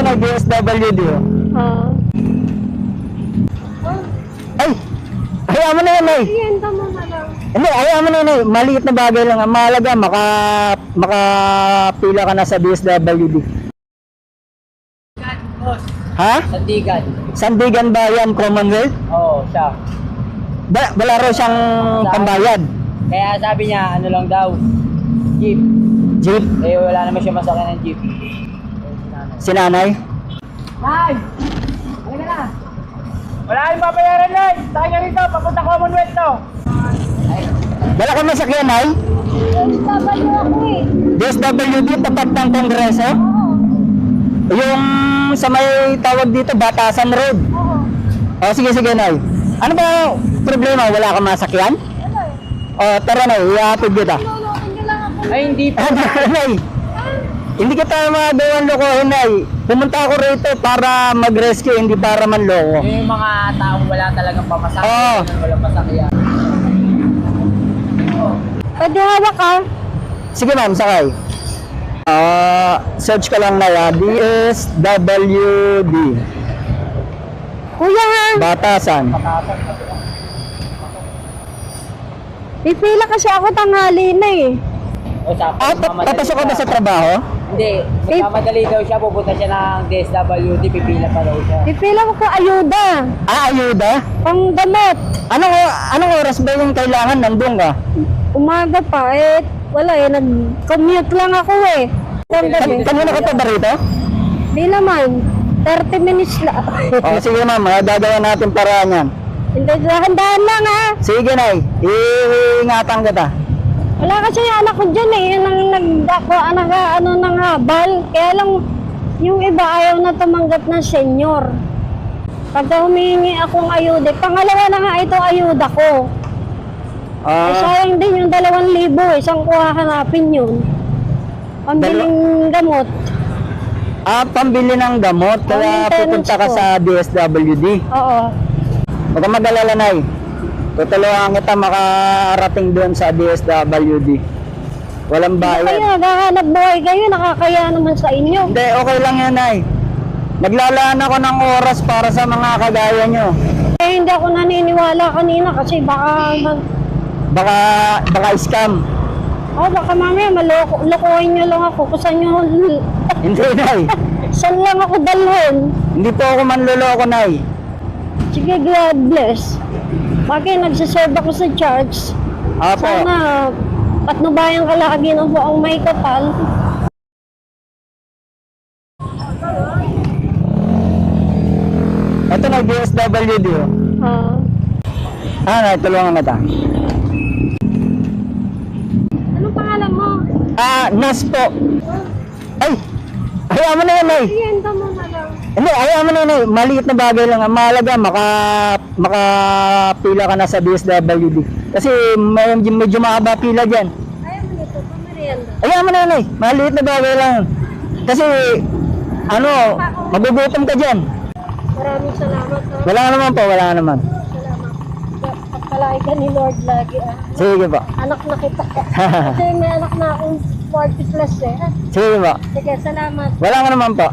nag-DSWD oh. Ah. Ay! Ayaw mo na yan ay! Iyenta mo na lang. Hindi, ayaw mo na yan ay. Maliit na bagay lang. Ang mahalaga, makapila ka na sa DSWD. Boss, Ha? Sandigan. Sandigan ba yan, Commonwealth? Oo, siya. Wala raw siyang pambayad. Kaya sabi niya, ano lang daw, jeep. Jeep? Eh, wala naman siya masakyan ng jeep. Si nanay? Nay! Halika na! Wala kayong papayaran, Nay! Sakay ka rito, papunta Commonwealth to! Wala ka masakyan, nay? Babalo ako eh. DSWD, tapat ng Kongreso? Oo. Yung sa may tawag dito, Batasan Road. Oo. O, sige, nay. Ano ba problema? Wala ka masakyan? Ano eh? O, tara na, ihatid kita. Lulukin niyo lang ako. Ay, hindi po. Nay, hindi kita magawang lokohin, nay. Pumunta ako rito para mag-rescue, hindi para manloko. Yung mga taong wala talagang pamasahe, Oo. walang masakyan. Pwede hawak ka. Sige ma'am, sakay. Search ka lang na DSWD. Kuya ha. Batasan. Pipila kasi ako tanghali na eh. O, Papasok ka ba sa trabaho? Hindi, magkamadali daw siya, pupunta siya ng DSWD, pipila pa daw siya. Pipila ko ayuda. Ayuda? Pang gamot. Anong oras ba yung kailangan nandun ka? Umaga pa eh. Wala eh. Nag-commute lang ako eh. Kanina ka pa ba rito? Di naman. 30 minutes lang. O sige ma'am, gagawa natin paraan yan. Hindi, dahan-dahan lang ha. Sige nay, iingatan kita. Wala kasi yung anak ko dyan eh. Yun ang ano ng habal. Kaya lang, yung iba ayaw na tumanggap ng senior. Pagka humihingi akong ayuda, pangalawa na nga itong ayuda ko. Eh, sayang din yung 2,000 eh. Saan ko hahanapin yun? Pambiling gamot. Pambili ng gamot, kaya maintenance pupunta ka ko. sa DSWD. Oo. Huwag kang mag-alala, nay. Tutulungan kita makarating doon sa DSWD. Walang Hindi bayad. kayo, naghahanap buhay kayo, nakakaya naman sa inyo. Hindi, okay lang yan, nay. Naglalaan ako ng oras para sa mga kagaya nyo. Eh, hindi ako naniniwala kanina kasi Baka scam. baka mamaya lokohin nyo lang ako kung saan nyo, Hindi, nay. saan lang ako dalhin. Hindi po ako manloloko, nay. Sige, God bless. Bakit nagsiserve ako sa church? Apo. Sana patnubayan ka lagi ng buong may kapal. Ito na, DSWD. Nay, tulungan kita. Anong pangalan mo? Nas po. Ay! Ayaw mo na yan, nay. Iyenta mo na lang. Hindi, ayaw mo na yan, nay. Maliit na bagay lang. Ang mahalaga, makapila ka na sa DSWD. Kasi medyo mahaba pila dyan. Ayaw mo nito, pamerienda. Ayaw mo na yan, nay. Maliit na bagay lang. Kasi, magugutom ka dyan. Maraming salamat. Wala naman po, wala naman. Salamat. Pagpalain ka ni Lord lagi Sige po. Anak na kita. Kasi may anak na akong 40 plus eh. Sige po. Sige, salamat. Wala nga naman po.